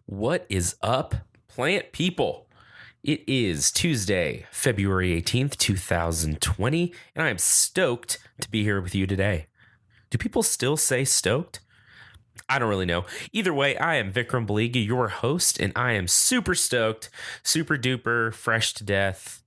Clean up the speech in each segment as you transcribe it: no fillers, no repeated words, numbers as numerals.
What is up, plant people? It is Tuesday, February 18th, 2020, and I am stoked to be here with you today. Do people still say stoked? I don't really know. Either way, I am Vikram Baliga, your host, and I am super stoked, super duper, fresh to death,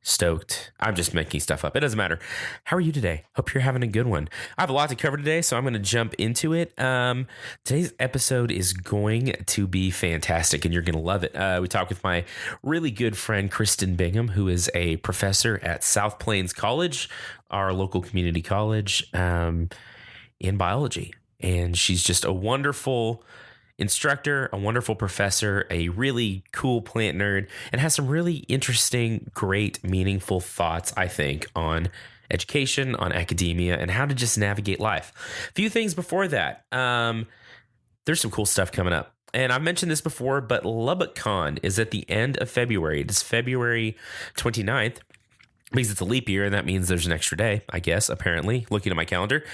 stoked. I'm just making stuff up. It doesn't matter. How are you today? Hope you're having a good one. I have a lot to cover today, so I'm going to jump into it. Today's episode is going to be fantastic, and you're going to love it. We talked with my really good friend, Kristin Bingham, who is a professor at South Plains College, our local community college, in biology. And she's just a wonderful instructor, a wonderful professor, a really cool plant nerd, and has some really interesting, great, meaningful thoughts, I think, on education, on academia, and how to just navigate life. A few things before that. There's some cool stuff coming up. And I've mentioned this before, but Lubbock-Con is at the end of February. It is February 29th. Because it's a leap year, and that means there's an extra day, I guess, apparently, looking at my calendar.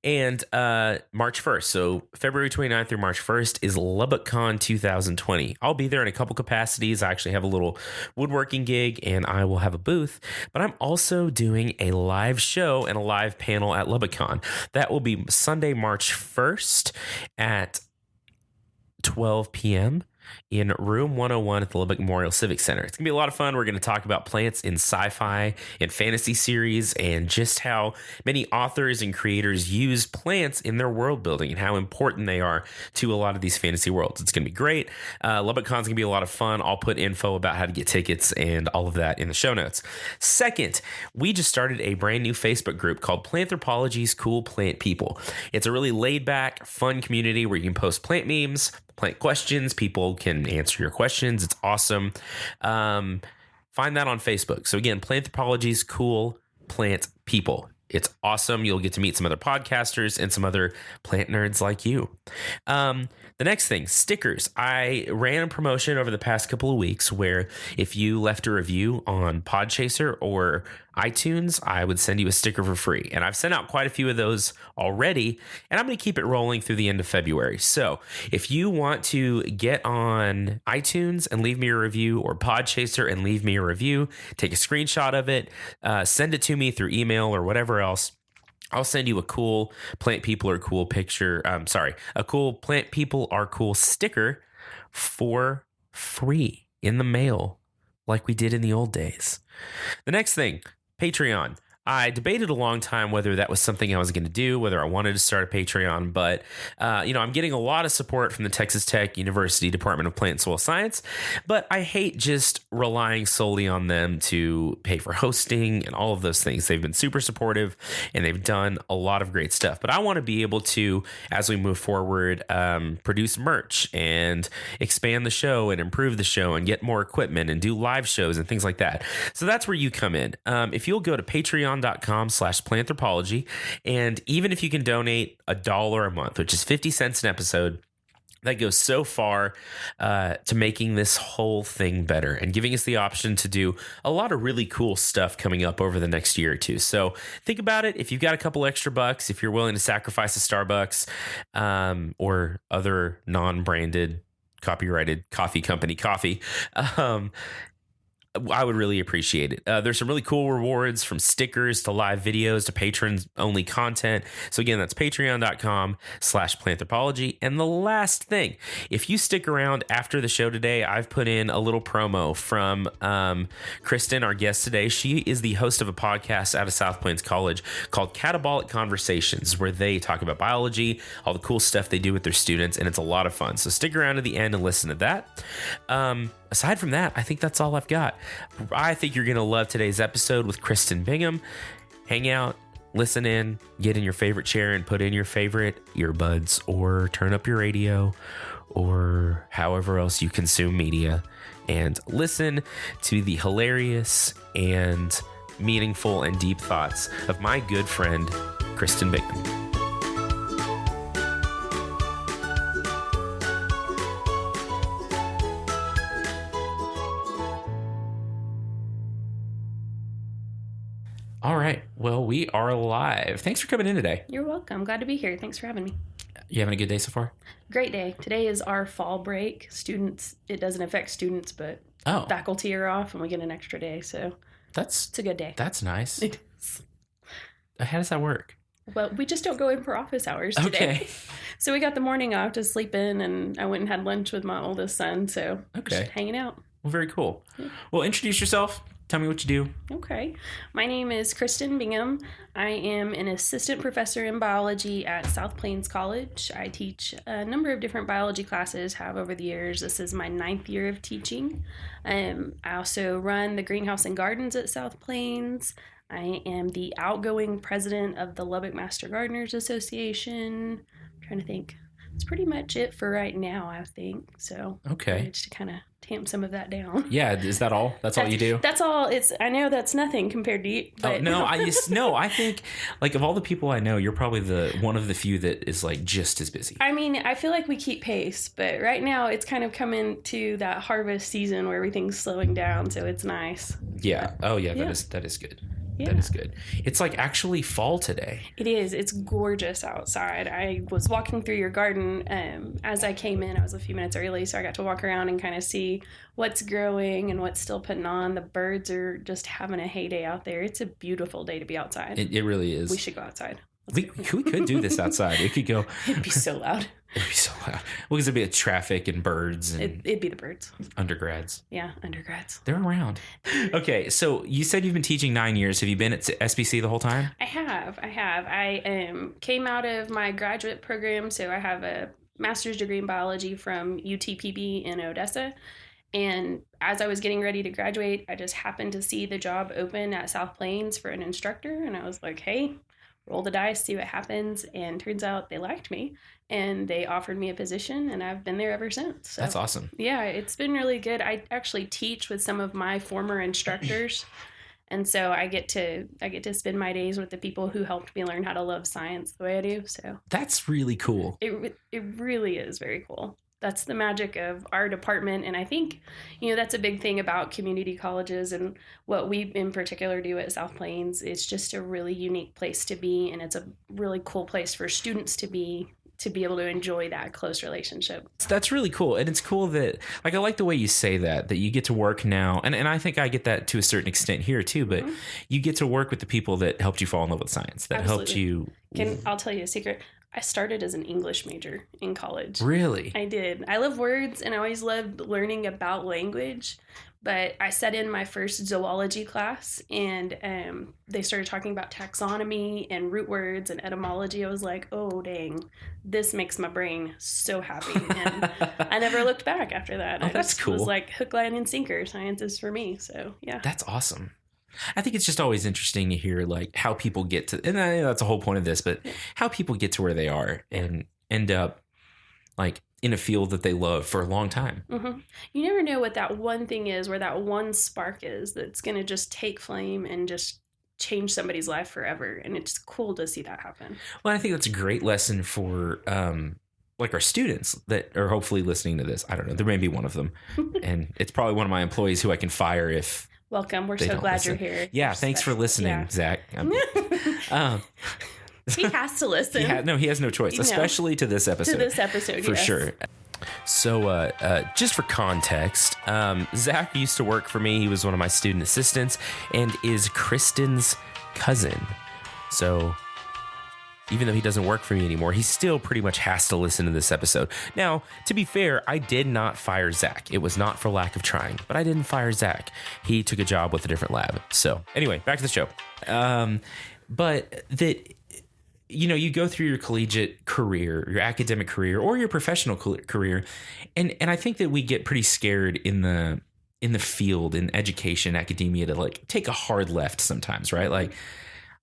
And March 1st, so February 29th through March 1st is Lubbock-Con 2020. I'll be there in a couple capacities. I actually have a little woodworking gig, and I will have a booth. But I'm also doing a live show and a live panel at Lubbock-Con. That will be Sunday, March 1st at 12 p.m. in room 101 at the Lubbock Memorial Civic Center. It's going to be a lot of fun. We're going to talk about plants in sci-fi and fantasy series and just how many authors and creators use plants in their world building and how important they are to a lot of these fantasy worlds. It's going to be great. Lubbock-Con's going to be a lot of fun. I'll put info about how to get tickets and all of that in the show notes. Second, we just started a brand new Facebook group called Planthropology's Cool Plant People. It's a really laid back, fun community where you can post plant memes, plant questions. People can answer your questions. It's awesome. Find that on Facebook. So again, Planthropology's Cool Plant People. It's awesome. You'll get to meet some other podcasters and some other plant nerds like you. The next thing, stickers. I ran a promotion over the past couple of weeks where if you left a review on Podchaser or iTunes, I would send you a sticker for free. And I've sent out quite a few of those already, and I'm going to keep it rolling through the end of February. So if you want to get on iTunes and leave me a review, or Podchaser and leave me a review, take a screenshot of it, send it to me through email or whatever else. I'll send you a cool plant people are cool picture. A cool plant people are cool sticker for free in the mail, like we did in the old days. The next thing, Patreon. I debated a long time whether that was something I was going to do, whether I wanted to start a Patreon, but I'm getting a lot of support from the Texas Tech University Department of Plant and Soil Science, but I hate just relying solely on them to pay for hosting and all of those things. They've been super supportive and they've done a lot of great stuff, but I want to be able to, as we move forward, produce merch and expand the show and improve the show and get more equipment and do live shows and things like that. So that's where you come in. If you'll go to patreon.com/planthropology, and even if you can donate $1 a month, which is 50 cents an episode, that goes so far to making this whole thing better and giving us the option to do a lot of really cool stuff coming up over the next year or two. So think about it. If you've got a couple extra bucks, if you're willing to sacrifice a Starbucks or other non-branded copyrighted coffee company coffee, I would really appreciate it. There's some really cool rewards, from stickers to live videos to patrons only content. So again, that's patreon.com/planthropology. And the last thing, if you stick around after the show today, I've put in a little promo from Kristin, our guest today. She is the host of a podcast out of South Plains College called Catabolic Conversations, where they talk about biology, all the cool stuff they do with their students, and it's a lot of fun. So stick around to the end and listen to that. Aside from that, I think that's all I've got. I think you're going to love today's episode with Kristin Bingham. Hang out, listen in, get in your favorite chair and put in your favorite earbuds, or turn up your radio, or however else you consume media, and listen to the hilarious and meaningful and deep thoughts of my good friend, Kristin Bingham. All right. Well, we are live. Thanks for coming in today. You're welcome. Glad to be here. Thanks for having me. You having a good day so far? Great day. Today is our fall break. Students, it doesn't affect students, but faculty are off and we get an extra day. So it's a good day. That's nice. It is. How does that work? Well, we just don't go in for office hours today. Okay. So we got the morning off to sleep in, and I went and had lunch with my oldest son. So just hanging out. Well, very cool. Yeah. Well, introduce yourself. Tell me what you do. Okay. My name is Kristin Bingham. I am an assistant professor in biology at South Plains College. I teach a number of different biology classes, have over the years. This is my 9th year of teaching. I also run the greenhouse and gardens at South Plains. I am the outgoing president of the Lubbock Master Gardeners Association. I'm trying to think. That's pretty much it for right now, I think. So just to kind of tamp some of that down. Yeah, is that all? That's all you do? That's all. I know that's nothing compared to you. But I think like of all the people I know, you're probably one of the few that is like just as busy. I mean, I feel like we keep pace, but right now it's kind of coming to that harvest season where everything's slowing down, so it's nice. Yeah. But, that is good. Yeah. That is good. It's like actually fall today. It is. It's gorgeous outside. I was walking through your garden as I came in. I was a few minutes early, so I got to walk around and kind of see what's growing and what's still putting on. The birds are just having a heyday out there. It's a beautiful day to be outside. It really is. We should go outside. We could do this outside. We could go. It'd be so loud. It'd be so loud. Well, because it'd be traffic and birds. And it'd be the birds. Undergrads. Yeah, undergrads. They're around. Okay, so you said you've been teaching 9 years. Have you been at SBC the whole time? I have. I came out of my graduate program, so I have a master's degree in biology from UTPB in Odessa. And as I was getting ready to graduate, I just happened to see the job open at South Plains for an instructor. And I was like, hey, roll the dice, see what happens. And turns out they liked me and they offered me a position, and I've been there ever since. So, that's awesome. Yeah, it's been really good. I actually teach with some of my former instructors. And so I get to spend my days with the people who helped me learn how to love science the way I do. So that's really cool. It really is very cool. That's the magic of our department. And I think, that's a big thing about community colleges and what we in particular do at South Plains. It's just a really unique place to be. And it's a really cool place for students to be able to enjoy that close relationship. That's really cool. And it's cool that, like, I like the way you say that you get to work now. And I think I get that to a certain extent here too, but you get to work with the people that helped you fall in love with science, that helped you. I'll tell you a secret. I started as an English major in college. Really? I did. I love words and I always loved learning about language. But I sat in my first zoology class and they started talking about taxonomy and root words and etymology. I was like, oh, dang, this makes my brain so happy. And I never looked back after that. That's cool. It was like hook, line, and sinker. Science is for me. So, yeah. That's awesome. I think it's just always interesting to hear like how people get to, and I know that's the whole point of this, but how people get to where they are and end up like in a field that they love for a long time. Mm-hmm. You never know what that one thing is, where that one spark is that's going to just take flame and just change somebody's life forever. And it's cool to see that happen. Well, I think that's a great lesson for like our students that are hopefully listening to this. I don't know. There may be one of them. And it's probably one of my employees who I can fire if welcome. We're so glad you're here. Yeah. Thanks for listening, Zach. He has to listen. He has no choice, especially to this episode. For sure. So just for context, Zach used to work for me. He was one of my student assistants and is Kristin's cousin. So even though he doesn't work for me anymore, he still pretty much has to listen to this episode. Now, to be fair, I did not fire Zach. It was not for lack of trying, but I didn't fire Zach. He took a job with a different lab. So anyway, back to the show. But that, you go through your collegiate career, your academic career, or your professional career. And I think that we get pretty scared in the field, in education, academia, to like take a hard left sometimes, right? Like,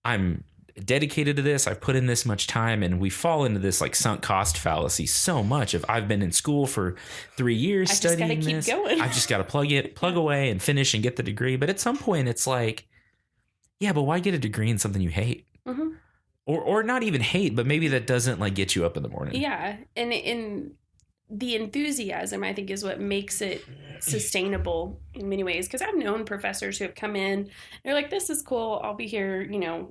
I'm dedicated to this, I've put in this much time, and we fall into this like sunk cost fallacy so much of I've been in school for 3 years studying this. I've just got to plug away and finish and get the degree. But at some point it's like, yeah, but why get a degree in something you hate? Mm-hmm. Or not even hate, but maybe that doesn't like get you up in the morning. Yeah. And the enthusiasm, I think, is what makes it sustainable in many ways. Because I've known professors who have come in, they're like, this is cool, I'll be here,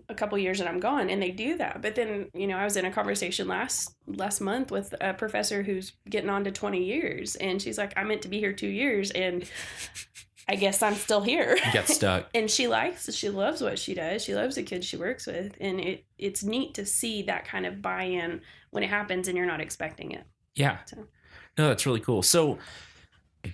a couple years and I'm gone. And they do that. But then, I was in a conversation last month with a professor who's getting on to 20 years. And she's like, I meant to be here 2 years. And I guess I'm still here. You got stuck. And she loves what she does. She loves the kids she works with. And it's neat to see that kind of buy-in when it happens and you're not expecting it. Yeah. No, that's really cool. So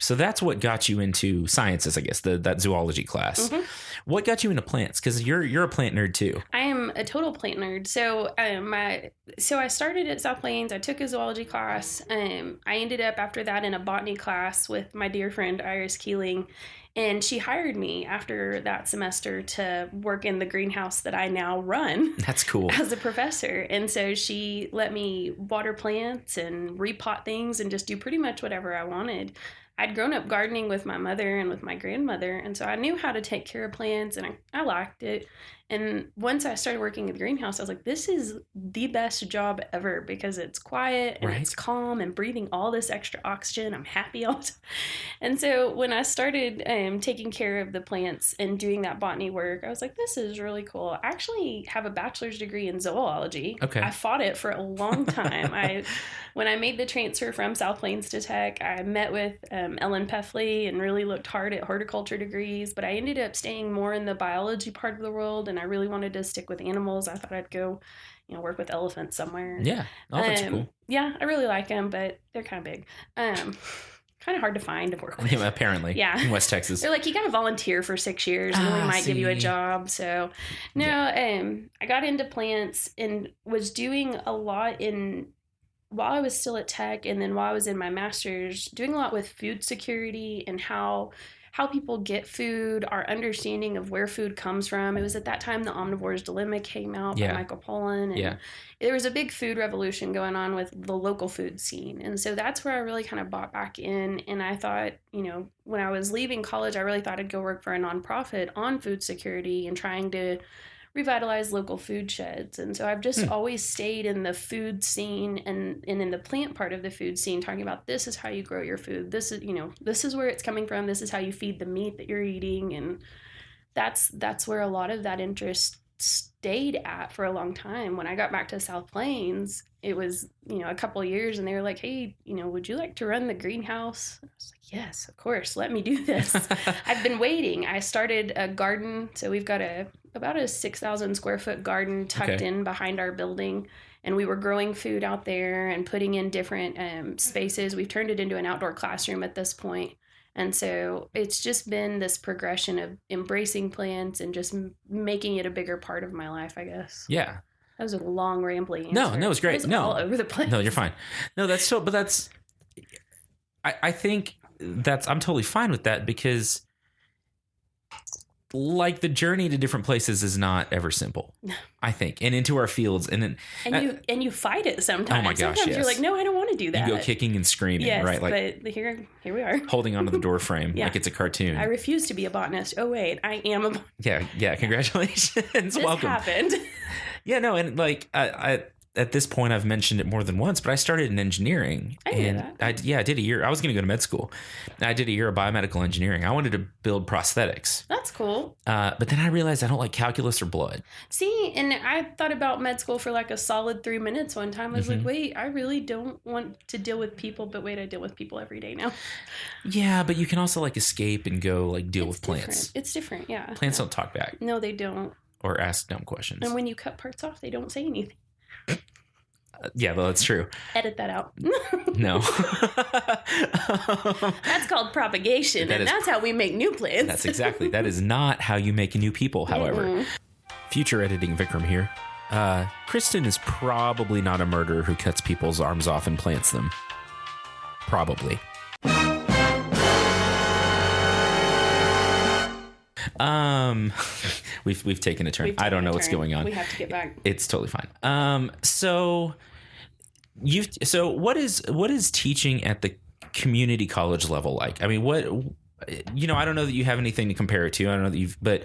that's what got you into sciences, I guess, that zoology class. Mm-hmm. What got you into plants? Because you're a plant nerd too. I am a total plant nerd. So I started at South Plains. I took a zoology class. I ended up after that in a botany class with my dear friend Iris Keeling. And she hired me after that semester to work in the greenhouse that I now run. That's cool. As a professor. And so she let me water plants and repot things and just do pretty much whatever I wanted. I'd grown up gardening with my mother and with my grandmother. And so I knew how to take care of plants and I liked it. And once I started working at the greenhouse, I was like, this is the best job ever because it's quiet and It's calm and breathing all this extra oxygen. I'm happy all the time. And so when I started taking care of the plants and doing that botany work, I was like, this is really cool. I actually have a bachelor's degree in zoology. Okay. I fought it for a long time. When I made the transfer from South Plains to Tech, I met with Ellen Peffley and really looked hard at horticulture degrees, but I ended up staying more in the biology part of the world, and I really wanted to stick with animals. I thought I'd go, work with elephants somewhere. Yeah, elephants are cool. Yeah, I really like them, but they're kind of big. Kind of hard to find to work with. Yeah, apparently. Yeah. In West Texas. They're like, you got to volunteer for 6 years and then we might give you a job. So, I got into plants and was doing a lot while I was still at Tech and then while I was in my master's, doing a lot with food security and how people get food, our understanding of where food comes from. It was at that time the Omnivore's Dilemma came out by Michael Pollan. And there was a big food revolution going on with the local food scene. And so that's where I really kind of bought back in. And I thought, when I was leaving college, I really thought I'd go work for a nonprofit on food security and trying to revitalize local food sheds. And so I've just always stayed in the food scene and in the plant part of the food scene, talking about this is how you grow your food. This is where it's coming from. This is how you feed the meat that you're eating. And that's where a lot of that interest stayed at for a long time. When I got back to South Plains, it was, a couple of years and they were like, hey, would you like to run the greenhouse? I was like, yes, of course. Let me do this. I've been waiting. I started a garden. So we've got about a 6,000 square foot garden tucked in behind our building. And we were growing food out there and putting in different spaces. We've turned it into an outdoor classroom at this point. And so it's just been this progression of embracing plants and just making it a bigger part of my life, I guess. Yeah. That was a long rambling answer. No, it was great. All over the place. No, you're fine. No, I think I'm totally fine with that because like the journey to different places is not ever simple, I think, and into our fields. And you fight it sometimes. Oh my gosh, sometimes you're like, no, I don't want to do that. You go kicking and screaming, right? Like, but here we are. Holding onto the door frame like it's a cartoon. I refuse to be a botanist. Oh, wait, I am a botanist. Yeah, congratulations. This Welcome. happened. Yeah, no, and like I at this point I've mentioned it more than once, but I started in engineering. I knew that. I did a year. I was going to go to med school. I did a year of biomedical engineering. I wanted to build prosthetics. That's cool. But then I realized I don't like calculus or blood. See, and I thought about med school for like a solid 3 minutes one time. I was like, wait, I really don't want to deal with people, but wait, I deal with people every day now. Yeah, but you can also like escape and go like deal with plants. It's different, yeah. Plants don't talk back. No, they don't. Or ask dumb questions. And when you cut parts off, they don't say anything. Yeah, well, that's true. Edit that out. No. That's called propagation, and that's how we make new plants. That is not how you make new people, however. Mm-mm. Future editing Vikram here. Kristin is probably not a murderer who cuts people's arms off and plants them. Probably. We've taken a turn. I don't know what's going on. We have to get back. It's totally fine. So what is teaching at the community college level like? I mean, I don't know that you have anything to compare it to. I don't know that but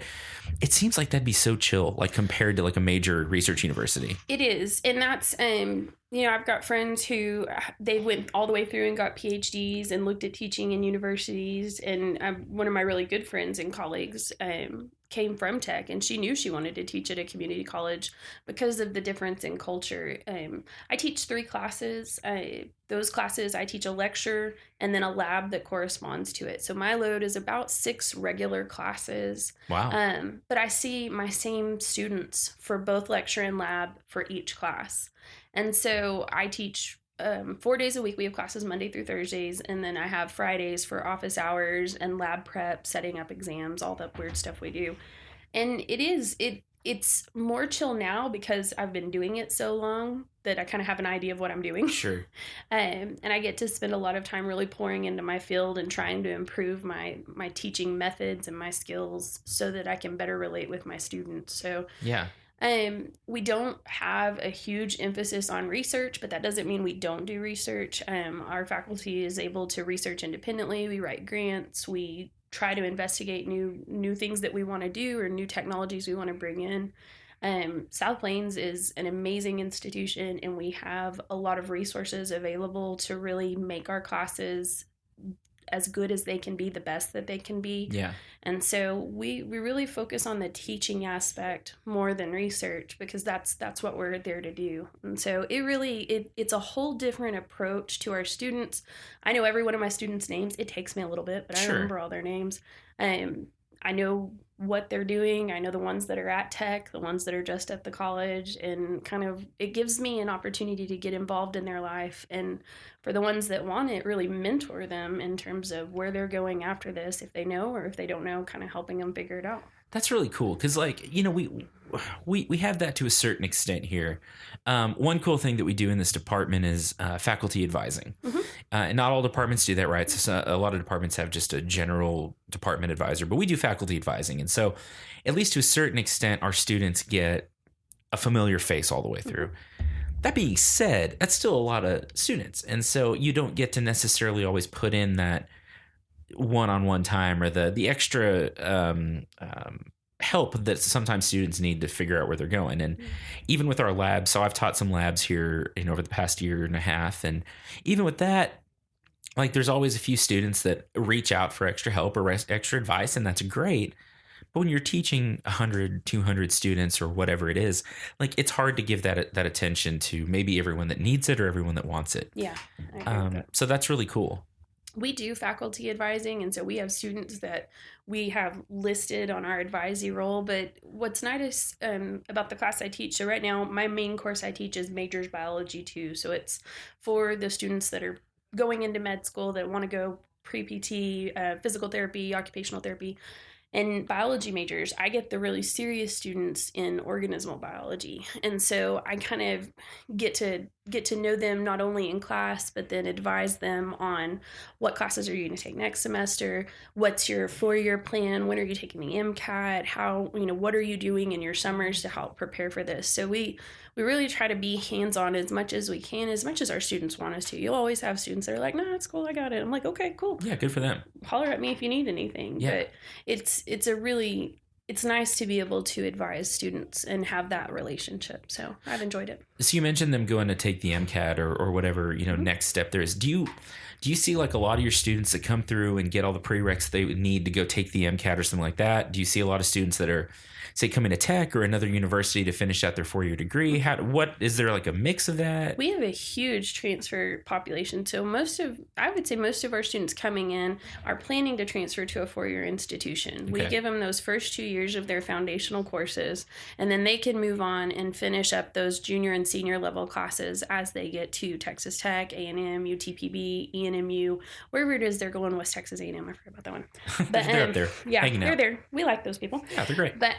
it seems like that'd be so chill, like compared to like a major research university. It is. And that's, I've got friends who they went all the way through and got PhDs and looked at teaching in universities. And one of my really good friends and colleagues came from tech, and she knew she wanted to teach at a community college because of the difference in culture. I teach 3 classes. Those classes, I teach a lecture and then a lab that corresponds to it. So my load is about 6 regular classes. Wow. But I see my same students for both lecture and lab for each class. And so I teach 4 days a week. We have classes Monday through Thursdays, and then I have Fridays for office hours and lab prep, setting up exams, all that weird stuff we do. And it's more chill now because I've been doing it so long that I kind of have an idea of what I'm doing. Sure. And I get to spend a lot of time really pouring into my field and trying to improve my teaching methods and my skills so that I can better relate with my students. So yeah. We don't have a huge emphasis on research, but that doesn't mean we don't do research. Our faculty is able to research independently. We write grants. We try to investigate new things that we want to do or new technologies we want to bring in. South Plains is an amazing institution, and we have a lot of resources available to really make our classes as good as they can be, the best that they can be. Yeah. And so we really focus on the teaching aspect more than research, because that's what we're there to do. And so it's a whole different approach to our students. I know every one of my students' names. It takes me a little bit, but I remember all their names. I know what they're doing. I know the ones that are at tech, the ones that are just at the college, and kind of it gives me an opportunity to get involved in their life. And for the ones that want it, really mentor them in terms of where they're going after this, if they know or if they don't know, kind of helping them figure it out. That's really cool because, we have that to a certain extent here. One cool thing that we do in this department is faculty advising. Mm-hmm. And not all departments do that, right? So a lot of departments have just a general department advisor, but we do faculty advising. And so at least to a certain extent, our students get a familiar face all the way through. Mm-hmm. That being said, that's still a lot of students. And so you don't get to necessarily always put in that one-on-one time or the extra help that sometimes students need to figure out where they're going. And even with our labs, so I've taught some labs here over the past year and a half. And even with that, there's always a few students that reach out for extra help or extra advice, and that's great. But when you're teaching 100, 200 students or whatever it is, it's hard to give that attention to maybe everyone that needs it or everyone that wants it. Yeah. I agree with that. So that's really cool. We do faculty advising, and so we have students that we have listed on our advisee role. But what's nice about the class I teach, so right now my main course I teach is Majors Biology 2. So it's for the students that are going into med school that want to go pre-PT, physical therapy, occupational therapy. And biology majors, I get the really serious students in organismal biology. And so I kind of get to know them not only in class, but then advise them on what classes are you going to take next semester, what's your 4-year plan, when are you taking the MCAT, how, what are you doing in your summers to help prepare for this. So we really try to be hands-on as much as we can, as much as our students want us to. You'll always have students that are like, nah, it's cool, I got it. I'm like, okay, cool. Yeah, good for them. Holler at me if you need anything. Yeah. But it's nice to be able to advise students and have that relationship. So I've enjoyed it. So you mentioned them going to take the MCAT or whatever, mm-hmm. next step there is. Do you see a lot of your students that come through and get all the prereqs they would need to go take the MCAT or something like that? Do you see a lot of students that are, say, coming to tech or another university to finish out their 4-year degree? What is there a mix of that? We have a huge transfer population. So I would say most of our students coming in are planning to transfer to a 4-year institution. Okay. We give them those first 2 years of their foundational courses, and then they can move on and finish up those junior and senior level classes as they get to Texas Tech, A&M, UTPB, ENMU, wherever it is they're going. West Texas A&M, I forgot about that one. But they're up there. Yeah, they're there. We like those people. Yeah, they're great. But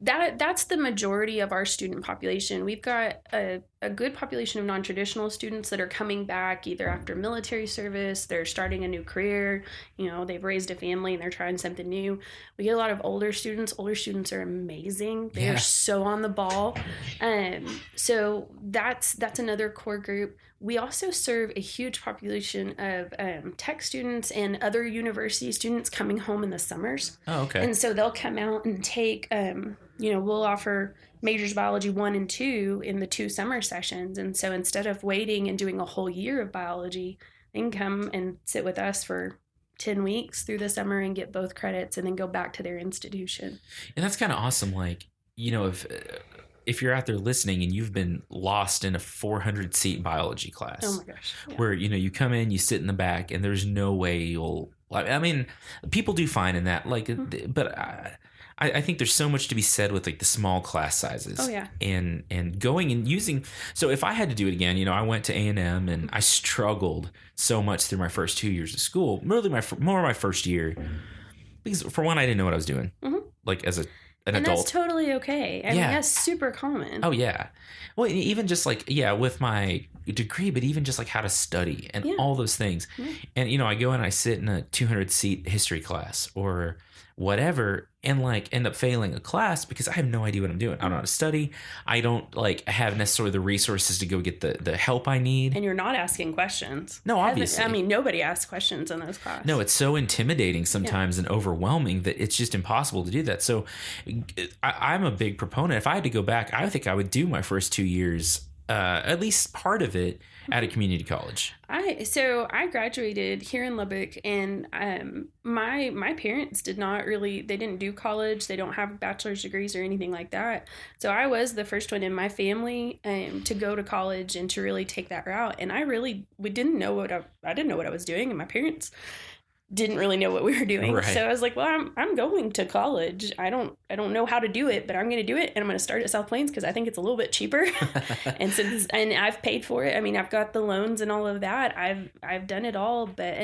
that's the majority of our student population. We've got a a good population of non-traditional students that are coming back either after military service, they're starting a new career, they've raised a family and they're trying something new. We get a lot of older students. Older students are amazing. They are so on the ball. So that's another core group. We also serve a huge population of tech students and other university students coming home in the summers. Oh, okay. And so they'll come out and take, we'll offer majors biology 1 and 2 in the 2 summer sessions. And so instead of waiting and doing a whole year of biology, they can come and sit with us for 10 weeks through the summer and get both credits and then go back to their institution. And that's kind of awesome. Like, if you're out there listening and you've been lost in a 400 seat biology class, oh my gosh, where, you come in, you sit in the back and there's no way you'll, I mean, people do fine in that, like, but I think there's so much to be said with like the small class sizes. Oh yeah. And going and using. So if I had to do it again, I went to A&M and I struggled so much through my first 2 years of school. Really, more my first year, because for one, I didn't know what I was doing. Like as an adult. And that's totally okay. I mean, that's super common. Oh yeah. Well, even just like with my degree, but even just like how to study and all those things. And I go and I sit in a 200 seat history class or whatever and like end up failing a class because I have no idea what I'm doing. I don't know how to study. I don't like have necessarily the resources to go get the help I need. And you're not asking questions. No, obviously. I mean, nobody asks questions in those classes. No, it's so intimidating sometimes and overwhelming that it's just impossible to do that. So I'm a big proponent. If I had to go back, I think I would do my first 2 years, at least part of it, at a community college. I graduated here in Lubbock, and my parents didn't do college. They don't have bachelor's degrees or anything like that. So I was the first one in my family to go to college and to really take that route. And we didn't know I didn't know what I was doing, and my parents didn't really know what we were doing. Right. So I was like, well, I'm going to college. I don't know how to do it, but I'm going to do it. And I'm going to start at South Plains because I think it's a little bit cheaper. and I've paid for it. I mean, I've got the loans and all of that. I've done it all. But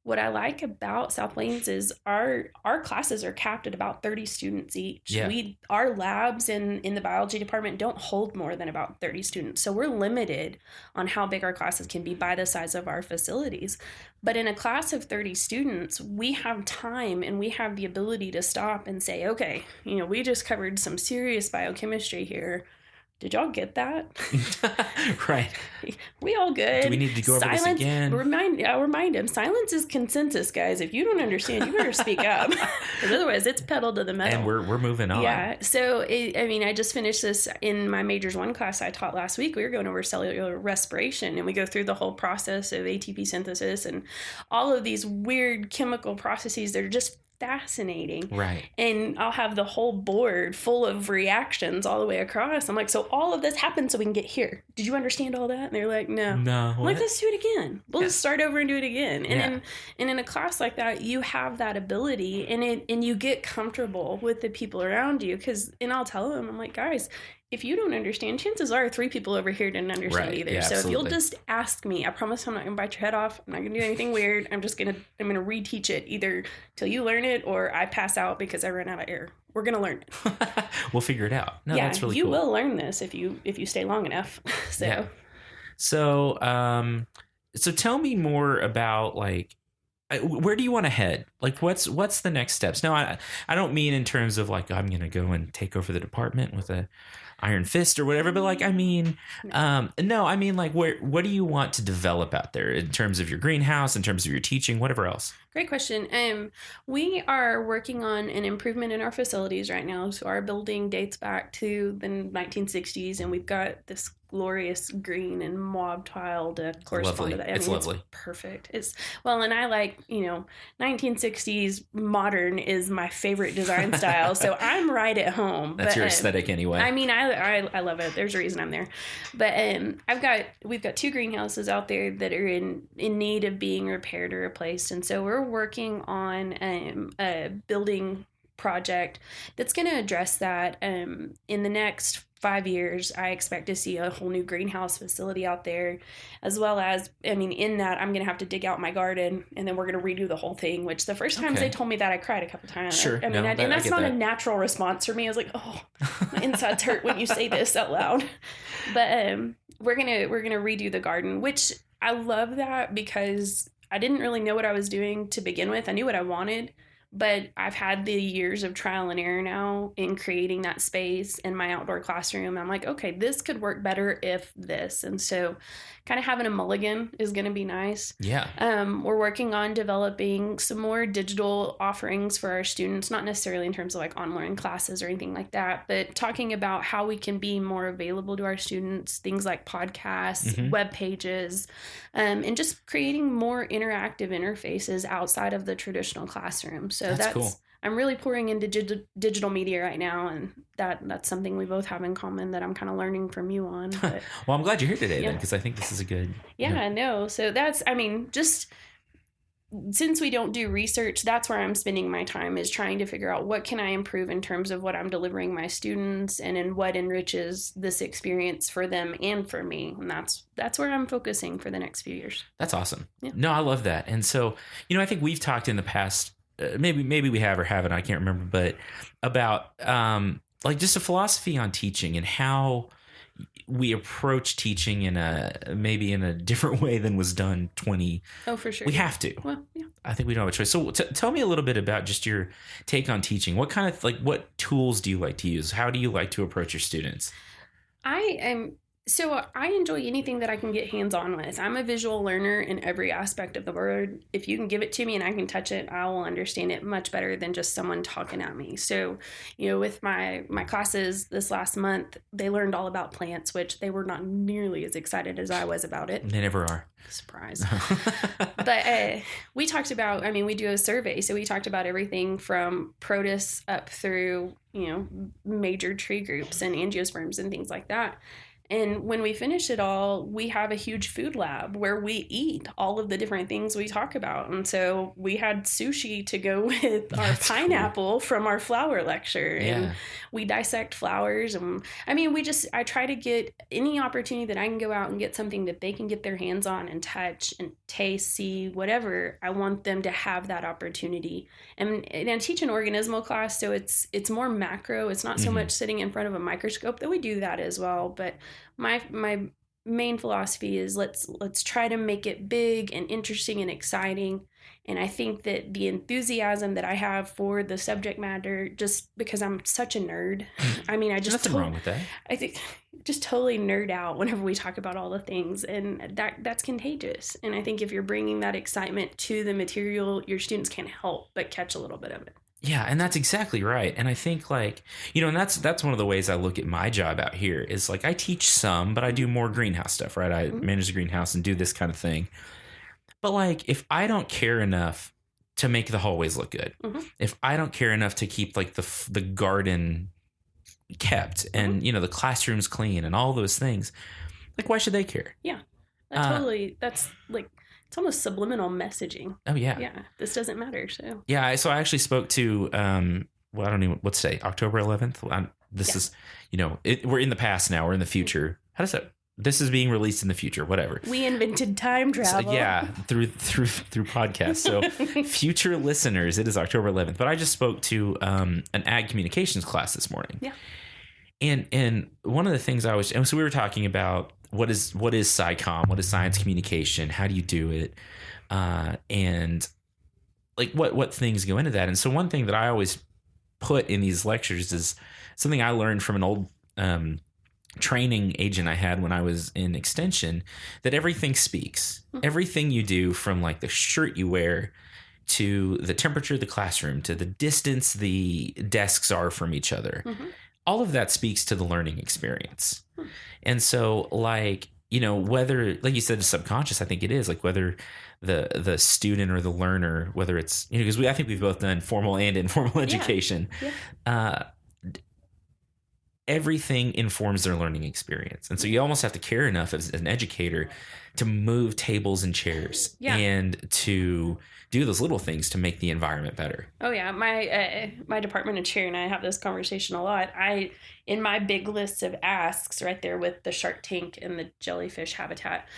what I like about South Plains is our classes are capped at about 30 students each. Yeah. Our labs in the biology department don't hold more than about 30 students. So we're limited on how big our classes can be by the size of our facilities. But in a class of 30 students, we have time and we have the ability to stop and say, okay, we just covered some serious biochemistry here. Did y'all get that? Right. We all good. Do we need to go over this again? I'll remind him. Silence is consensus, guys. If you don't understand, you better speak up. Because otherwise, it's pedal to the metal. And we're moving on. Yeah. So, I just finished this in my Majors 1 class I taught last week. We were going over cellular respiration, and we go through the whole process of ATP synthesis and all of these weird chemical processes that are just fascinating. Right. And I'll have the whole board full of reactions all the way across. I'm like, so all of this happened so we can get here. Did you understand all that? And they're like, no. No. I'm like, let's do it again. We'll just start over and do it again. And in a class like that, you have that ability and you get comfortable with the people around you. And I'll tell them, I'm like, guys, if you don't understand, chances are 3 people over here didn't understand either. Yeah, so absolutely. if you'll just ask me, I promise I'm not going to bite your head off. I'm not going to do anything weird. I'm going to reteach it either till you learn it or I pass out because I ran out of air. We're going to learn it. We'll figure it out. No, that's really cool. You will learn this if you stay long enough. So, yeah. So tell me more about like, where do you want to head? Like, what's the next steps? No, I don't mean in terms of like, I'm going to go and take over the department with a iron fist or whatever, but like, I mean, no, I mean like, what do you want to develop out there in terms of your greenhouse, in terms of your teaching, whatever else? Great question. We are working on an improvement in our facilities right now. So our building dates back to the 1960s, and we've got this glorious green and mauve tile to correspond to that. It's lovely. It's perfect. And I like, 1960s modern is my favorite design style. So I'm right at home. That's your aesthetic anyway. I mean, I love it. There's a reason I'm there. But we've got 2 greenhouses out there that are in need of being repaired or replaced. And so we're working on a building project that's going to address that in the next 5 years, I expect to see a whole new greenhouse facility out there, as well as, I mean, in that, I'm going to have to dig out my garden, and then we're going to redo the whole thing, which the first times they told me that, I cried a couple times. Sure. I mean, and that's not a natural response for me. I was like, oh, my insides hurt when you say this out loud. But we're going to redo the garden, which I love that because I didn't really know what I was doing to begin with. I knew what I wanted, but I've had the years of trial and error now in creating that space in my outdoor classroom. I'm like, okay, this could work better if this. And so kind of having a mulligan is going to be nice. Yeah. We're working on developing some more digital offerings for our students, not necessarily in terms of like online classes or anything like that, but talking about how we can be more available to our students, things like podcasts, web pages, and just creating more interactive interfaces outside of the traditional classroom. So that's cool. I'm really pouring into digital media right now, and that's something we both have in common that I'm kind of learning from you on. But, well, I'm glad you're here today then, because I think this is a good... Yeah, no. So that's, I mean, just since we don't do research, that's where I'm spending my time, is trying to figure out what can I improve in terms of what I'm delivering my students and in what enriches this experience for them and for me. And that's where I'm focusing for the next few years. That's awesome. Yeah. No, I love that. And so, I think we've talked in the past, maybe we have or haven't, I can't remember, but about like just a philosophy on teaching and how we approach teaching in a different way than was done 20. Oh, for sure. We have to. Well, yeah. I think we don't have a choice. So tell me a little bit about just your take on teaching. What kind of what tools do you like to use? How do you like to approach your students? So I enjoy anything that I can get hands-on with. I'm a visual learner in every aspect of the word. If you can give it to me and I can touch it, I will understand it much better than just someone talking at me. So, with my classes this last month, they learned all about plants, which they were not nearly as excited as I was about it. They never are. Surprise. But we talked about, we do a survey. So we talked about everything from protists up through, major tree groups and angiosperms and things like that. And when we finish it all, we have a huge food lab where we eat all of the different things we talk about. And so we had sushi to go with our pineapple from our flower lecture. Yeah. And we dissect flowers. And I try to get any opportunity that I can go out and get something that they can get their hands on and touch and taste, see, whatever. I want them to have that opportunity. And I teach an organismal class, so it's more macro. It's not so much sitting in front of a microscope, though we do that as well. But my main philosophy is let's try to make it big and interesting and exciting. And I think that the enthusiasm that I have for the subject matter, just because I'm such a nerd, nothing wrong with that. I think just totally nerd out whenever we talk about all the things, and that's contagious. And I think if you're bringing that excitement to the material, your students can't help but catch a little bit of it. Yeah, and that's exactly right. And I think and that's one of the ways I look at my job out here is I teach some, but I do more greenhouse stuff, right? I manage the greenhouse and do this kind of thing. But if I don't care enough to make the hallways look good, if I don't care enough to keep the garden kept and, the classrooms clean and all those things, why should they care? Yeah, totally. That's it's almost subliminal messaging. Oh, yeah. Yeah, this doesn't matter, so. Yeah, so I actually spoke to, I don't even, what's today, October 11th? This is, we're in the past now, we're in the future. How does that, this is being released in the future, whatever. We invented time travel. So, yeah, through podcasts. So future listeners, it is October 11th. But I just spoke to an ag communications class this morning. Yeah. And one of the things so we were talking about, what is SciComm? What is science communication? How do you do it? And what things go into that? And so one thing that I always put in these lectures is something I learned from an old training agent I had when I was in extension, that everything speaks. Everything you do, from the shirt you wear to the temperature of the classroom to the distance the desks are from each other. All of that speaks to the learning experience. And so whether, like you said, it's subconscious, I think it is, whether the student or the learner, whether it's, because I think we've both done formal and informal education. Yeah. everything informs their learning experience. And so you almost have to care enough as an educator to move tables and chairs and to do those little things to make the environment better. Oh yeah, my department chair and I have this conversation a lot. In my big list of asks right there with the shark tank and the jellyfish habitat,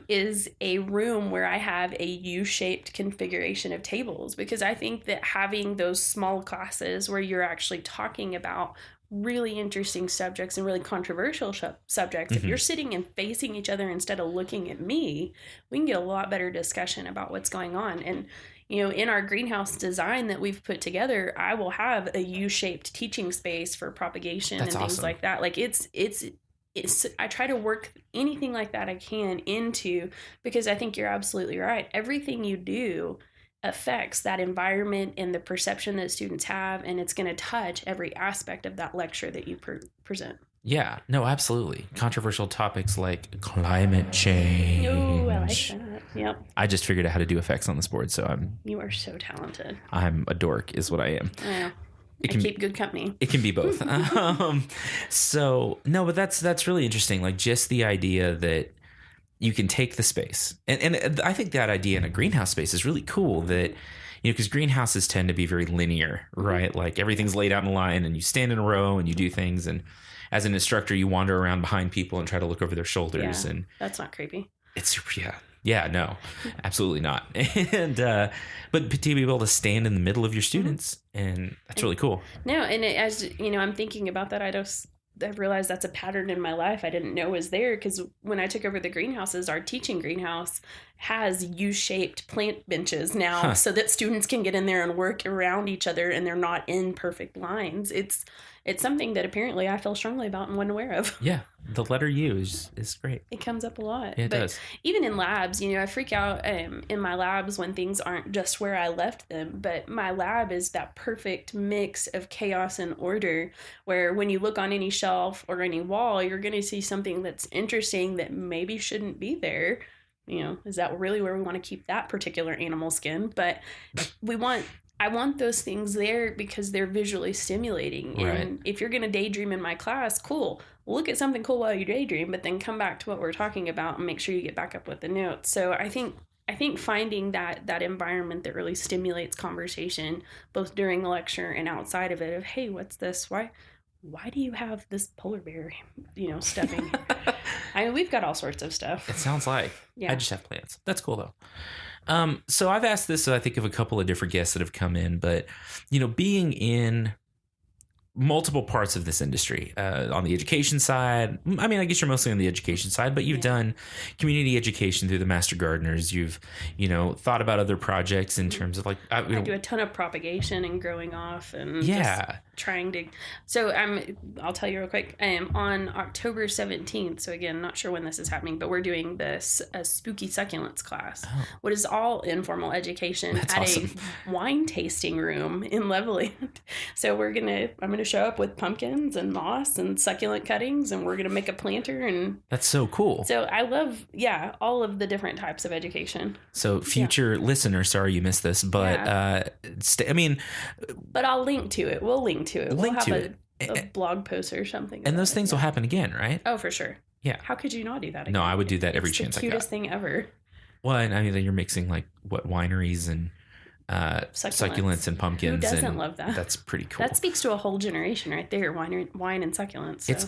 is a room where I have a U-shaped configuration of tables, because I think that having those small classes where you're actually talking about really interesting subjects and really controversial subjects, if you're sitting and facing each other instead of looking at me, we can get a lot better discussion about what's going on. And in our greenhouse design that we've put together, I will have a U-shaped teaching space for propagation and things like that. Like it's I try to work anything like that I can into, because I think you're absolutely right. Everything you do affects that environment and the perception that students have, and it's going to touch every aspect of that lecture that you present. Yeah, no, absolutely. Controversial topics like climate change. Oh, I like that. Yep. I just figured out how to do effects on this board, so You are so talented. I'm a dork, is what I am. Yeah. I keep good company. It can be both. So no, but that's really interesting. Like, just the idea that you can take the space, and I think that idea in a greenhouse space is really cool. That because greenhouses tend to be very linear, right? Like everything's laid out in a line, and you stand in a row and you do things. And as an instructor, you wander around behind people and try to look over their shoulders. Yeah, and that's not creepy. It's no, absolutely not. And but to be able to stand in the middle of your students, and that's really cool. No, and as I'm thinking about that, I've realized that's a pattern in my life I didn't know was there, because when I took over the greenhouses, our teaching greenhouse has U-shaped plant benches now so that students can get in there and work around each other, and they're not in perfect lines. It's something that apparently I feel strongly about and wasn't aware of. Yeah, the letter U is great. It comes up a lot. Yeah, it does. Even in labs, I freak out in my labs when things aren't just where I left them. But my lab is that perfect mix of chaos and order, where when you look on any shelf or any wall, you're going to see something that's interesting that maybe shouldn't be there. Is that really where we want to keep that particular animal skin? But I want those things there because they're visually stimulating. Right. And if you're going to daydream in my class, cool. Look at something cool while you daydream, but then come back to what we're talking about and make sure you get back up with the notes. So I think finding that environment that really stimulates conversation, both during the lecture and outside of it, of, hey, what's this? Why do you have this polar bear, stuffing? I mean, we've got all sorts of stuff. It sounds like. Yeah. I just have plants. That's cool, though. So I've asked this, I think, of a couple of different guests that have come in, but, being in multiple parts of this industry, on the education side, I mean, I guess you're mostly on the education side, but you've done community education through the Master Gardeners. You've, thought about other projects in terms of like, I do a ton of propagation and growing off and just trying to, so I'll tell you real quick, on October 17th. So again, not sure when this is happening, but we're doing this a spooky succulents class, what is all informal education. That's at awesome. A wine tasting room in Levelland. So I'm going to show up with pumpkins and moss and succulent cuttings, and we're going to make a planter. And that's so cool. So I love, all of the different types of education. So future listeners, sorry you missed this, but but I'll link to it. We'll link to it. We'll have a blog post or something. And those things will happen again, right? Oh, for sure. Yeah. How could you not do that again? No, I would do that every chance I got. It's the cutest thing ever. Well, and I mean, then you're mixing like wineries and succulents and pumpkins. Who doesn't love that? That's pretty cool. That speaks to a whole generation right there, wine and succulents. So. It's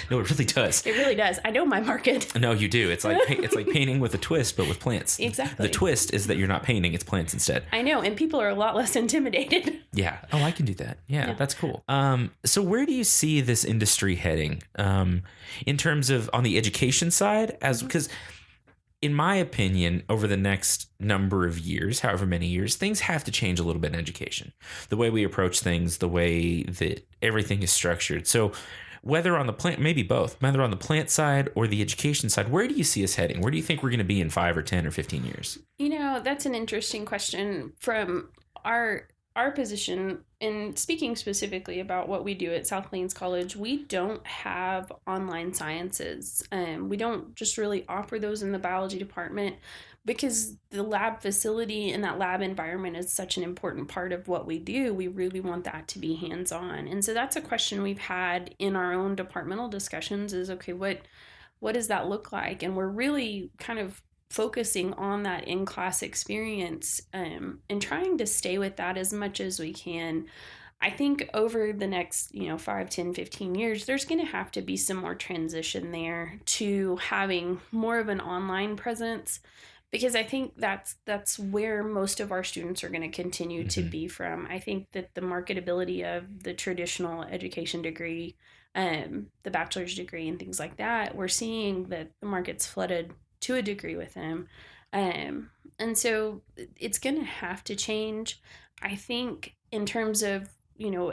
no, it really does. It really does. I know my market. No, you do. It's like painting with a twist, but with plants. Exactly. The twist is that you're not painting; it's plants instead. I know, and people are a lot less intimidated. Yeah. Oh, I can do that. Yeah, that's cool. So where do you see this industry heading? In terms of on the education side, because in my opinion, over the next number of years, however many years, things have to change a little bit in education. The way we approach things, the way that everything is structured. So whether on the plant, maybe both, whether on the plant side or the education side, where do you see us heading? Where do you think we're going to be in 5 or 10 or 15 years? That's an interesting question. From our position, and speaking specifically about what we do at South Plains College, we don't have online sciences. We don't just really offer those in the biology department. because the lab facility and that lab environment is such an important part of what we do, we really want that to be hands-on. And so that's a question we've had in our own departmental discussions is, okay, what does that look like? And we're really kind of focusing on that in-class experience and trying to stay with that as much as we can. I think over the next, 5, 10, 15 years, there's going to have to be some more transition there to having more of an online presence, because I think that's where most of our students are going to continue to be from. I think that the marketability of the traditional education degree, the bachelor's degree and things like that, we're seeing that the market's flooded to a degree with them. And so it's going to have to change. I think in terms of,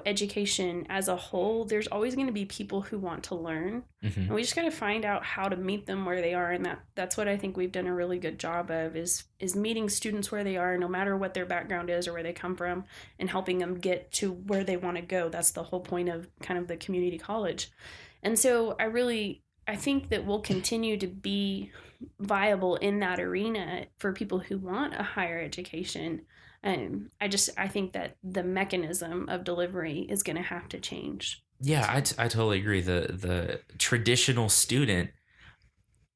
education as a whole, there's always going to be people who want to learn. And we just got to find out how to meet them where they are. And that's what I think we've done a really good job of is meeting students where they are, no matter what their background is or where they come from, and helping them get to where they want to go. That's the whole point of kind of the community college. And so I think that we'll continue to be viable in that arena for people who want a higher education. I think that the mechanism of delivery is going to have to change. Yeah, I totally agree. The traditional student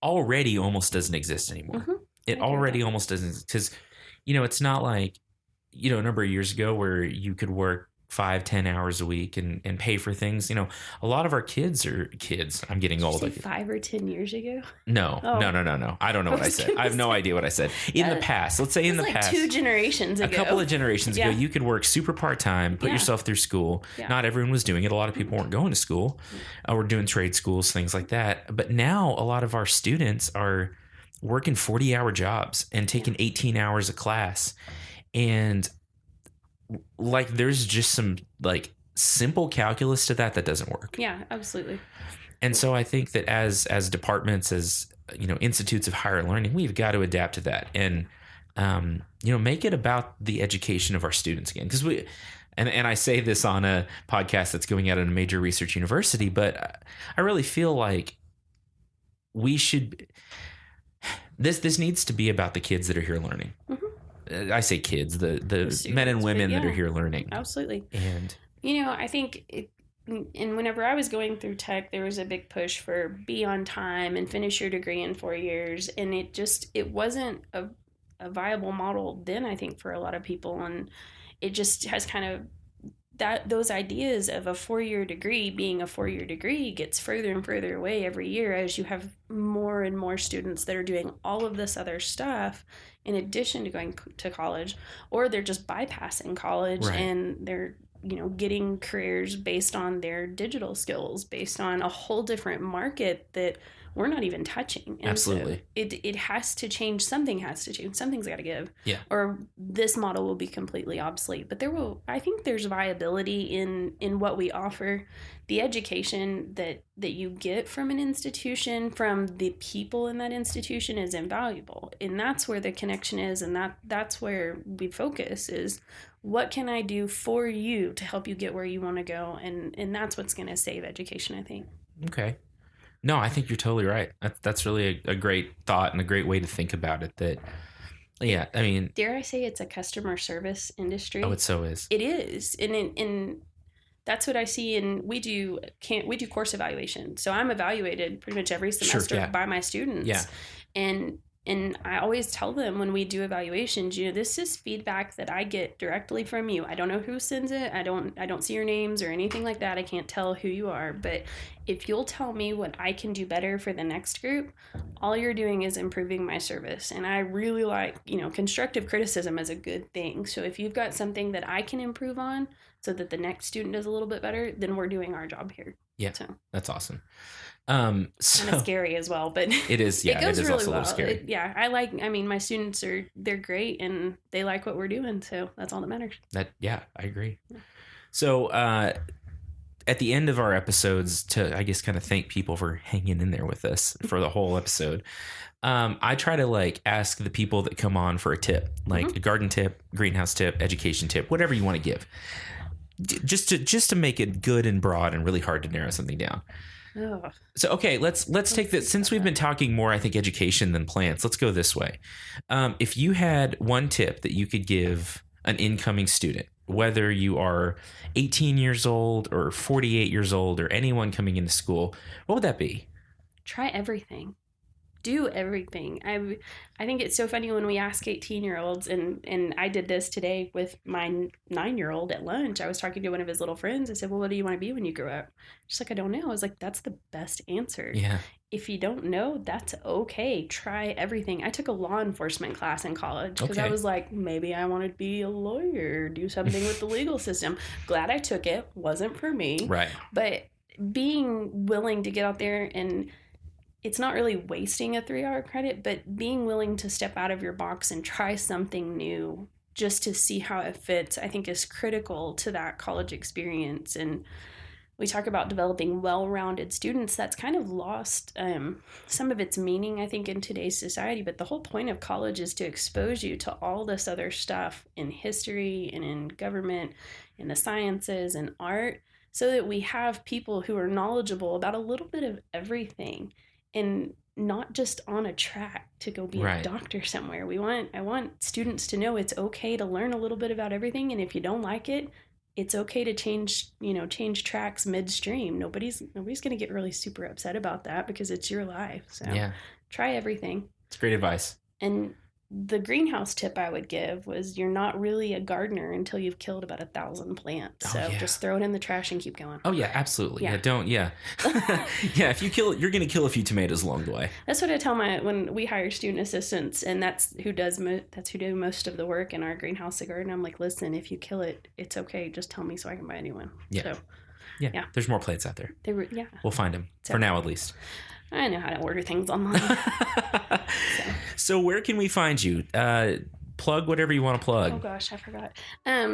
already almost doesn't exist anymore. It already almost doesn't, because, it's not like, a number of years ago where you could work 5-10 hours a week and pay for things. A lot of our kids. I'm getting old. Did you say 5 or 10 years ago? No. I don't know what I said. I have no idea what I said. In the past, let's say in the past, 2 generations ago, a couple of generations ago, you could work super part-time, put yourself through school. Not everyone was doing it. A lot of people weren't going to school or doing trade schools, things like that. But now a lot of our students are working 40-hour jobs and taking 18 hours of class. And like, there's just some like simple calculus to that doesn't work. Yeah, absolutely. And so I think that as departments, as institutes of higher learning, we've got to adapt to that and make it about the education of our students again. Because and I say this on a podcast that's going out at a major research university, but I really feel like we should. This needs to be about the kids that are here learning. I say kids, the men and women that are here learning. Absolutely. And, I think and whenever I was going through tech, there was a big push for be on time and finish your degree in 4 years. And it wasn't a viable model then, I think, for a lot of people. And it just has kind of those ideas of a 4-year degree being a 4-year degree gets further and further away every year as you have more and more students that are doing all of this other stuff in addition to going to college, or they're just bypassing college and they're getting careers based on their digital skills, based on a whole different market that we're not even touching. And absolutely. So it has to change. Something has to change. Something's got to give. Yeah. Or this model will be completely obsolete. But I think there's viability in what we offer. The education that you get from an institution, from the people in that institution, is invaluable. And that's where the connection is. And that's where we focus is, what can I do for you to help you get where you want to go? And that's what's going to save education, I think. Okay. No, I think you're totally right. That's really a great thought and a great way to think about it. I mean, dare I say it's a customer service industry? Oh, it so is. It is. And that's what I see. And we do course evaluation. So I'm evaluated pretty much every semester by my students. Yeah. And I always tell them when we do evaluations, this is feedback that I get directly from you. I don't know who sends it. I don't see your names or anything like that. I can't tell who you are. But if you'll tell me what I can do better for the next group, all you're doing is improving my service. And I really like, constructive criticism is a good thing. So if you've got something that I can improve on so that the next student does a little bit better, then we're doing our job here. Yeah, so that's awesome. So kind of scary as well, but it is. Yeah, it goes really also well. A little scary. My students they're great and they like what we're doing, so that's all that matters. I agree. Yeah. So at the end of our episodes, to I guess kind of thank people for hanging in there with us for the whole episode, I try to ask the people that come on for a tip, a garden tip, greenhouse tip, education tip, whatever you want to give, just to make it good and broad and really hard to narrow something down. Ugh. So, okay, let's take that. Since we've been talking more, I think, education than plants, let's go this way. If you had one tip that you could give an incoming student, whether you are 18 years old or 48 years old or anyone coming into school, what would that be? Try everything. Do everything. I think it's so funny when we ask 18-year-olds, and I did this today with my 9-year-old at lunch. I was talking to one of his little friends. I said, well, what do you want to be when you grow up? She's like, I don't know. I was like, that's the best answer. Yeah. If you don't know, that's okay. Try everything. I took a law enforcement class in college because I was like, maybe I want to be a lawyer, do something with the legal system. Glad I took it. Wasn't for me. Right. But being willing to get out there, and it's not really wasting a 3-hour credit, but being willing to step out of your box and try something new just to see how it fits, I think is critical to that college experience. And we talk about developing well-rounded students. That's kind of lost some of its meaning, I think, in today's society. But the whole point of college is to expose you to all this other stuff in history and in government, in the sciences and art, so that we have people who are knowledgeable about a little bit of everything. And not just on a track to go be a doctor somewhere. I want students to know it's okay to learn a little bit about everything. And if you don't like it, it's okay to change tracks midstream. Nobody's going to get really super upset about that because it's your life. So try everything. It's great advice. And the greenhouse tip I would give was you're not really a gardener until you've killed about 1,000 plants. So just throw it in the trash and keep going. Oh yeah, absolutely. Yeah. If you kill it, you're going to kill a few tomatoes along the way. That's what I tell when we hire student assistants, and that's who do most of the work in our greenhouse garden. I'm like, listen, if you kill it, it's okay. Just tell me so I can buy a new one. Yeah. So, yeah. There's more plants out there. We'll find them for now, at least. I know how to order things online. So where can we find you? Plug whatever you want to plug. Oh gosh, I forgot.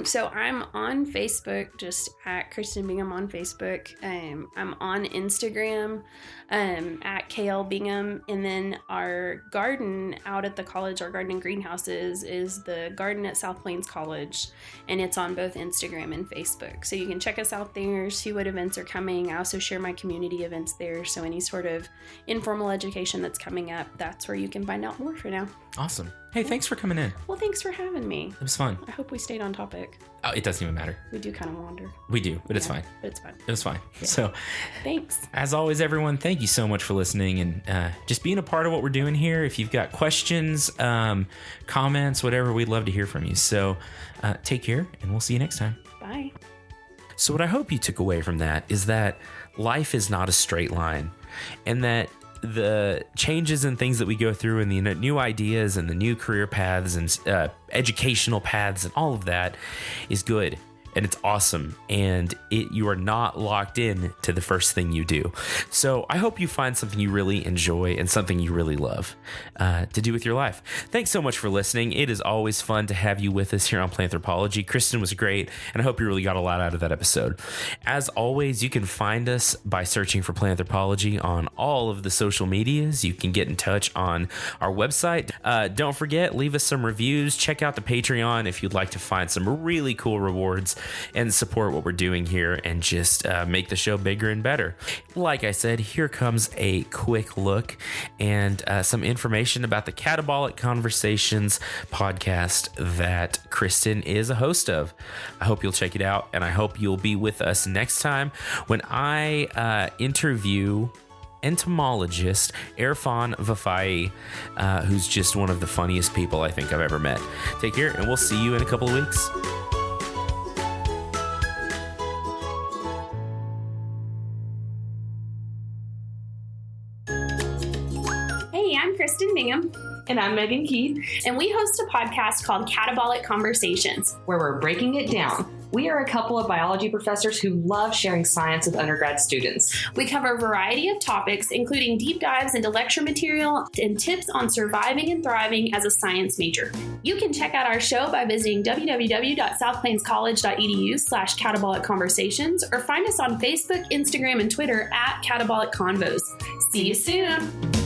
So I'm on Facebook, just at Kristin Bingham on Facebook. I'm on Instagram, at KL Bingham, and then our garden out at the college, our garden and greenhouses, is the garden at South Plains College, and it's on both Instagram and Facebook. So you can check us out there, see what events are coming. I also share my community events there, so any sort of informal education that's coming up, that's where you can find out more for now. Awesome. Hey, thanks for coming in. Well, thanks for having me. It was fun. I hope we stayed on topic. Oh, it doesn't even matter. We do kind of wander. We do, but it's fine. But it's fine. It was fine. Yeah. So, thanks. As always, everyone, thank you so much for listening and just being a part of what we're doing here. If you've got questions, comments, whatever, we'd love to hear from you. So, take care, and we'll see you next time. Bye. So, what I hope you took away from that is that life is not a straight line, and that the changes and things that we go through and the new ideas and the new career paths and educational paths and all of that is good. And it's awesome, and you are not locked in to the first thing you do. So I hope you find something you really enjoy and something you really love to do with your life. Thanks so much for listening. It is always fun to have you with us here on Planthropology. Kristin was great, and I hope you really got a lot out of that episode. As always, you can find us by searching for Planthropology on all of the social medias. You can get in touch on our website. Don't forget, leave us some reviews. Check out the Patreon if you'd like to find some really cool rewards and support what we're doing here and just make the show bigger and better. Like I said, here comes a quick look and some information about the Catabolic Conversations podcast that Kristin is a host of. I hope you'll check it out, and I hope you'll be with us next time when I interview entomologist Irfan Vafai, who's just one of the funniest people I think I've ever met. Take care, and we'll see you in a couple of weeks. I'm Kristin Bingham. And I'm Megan Keith. And we host a podcast called Catabolic Conversations, where we're breaking it down. We are a couple of biology professors who love sharing science with undergrad students. We cover a variety of topics, including deep dives into lecture material and tips on surviving and thriving as a science major. You can check out our show by visiting www.southplainscollege.edu/Catabolic Conversations or find us on Facebook, Instagram, and Twitter at Catabolic Convos. See you soon.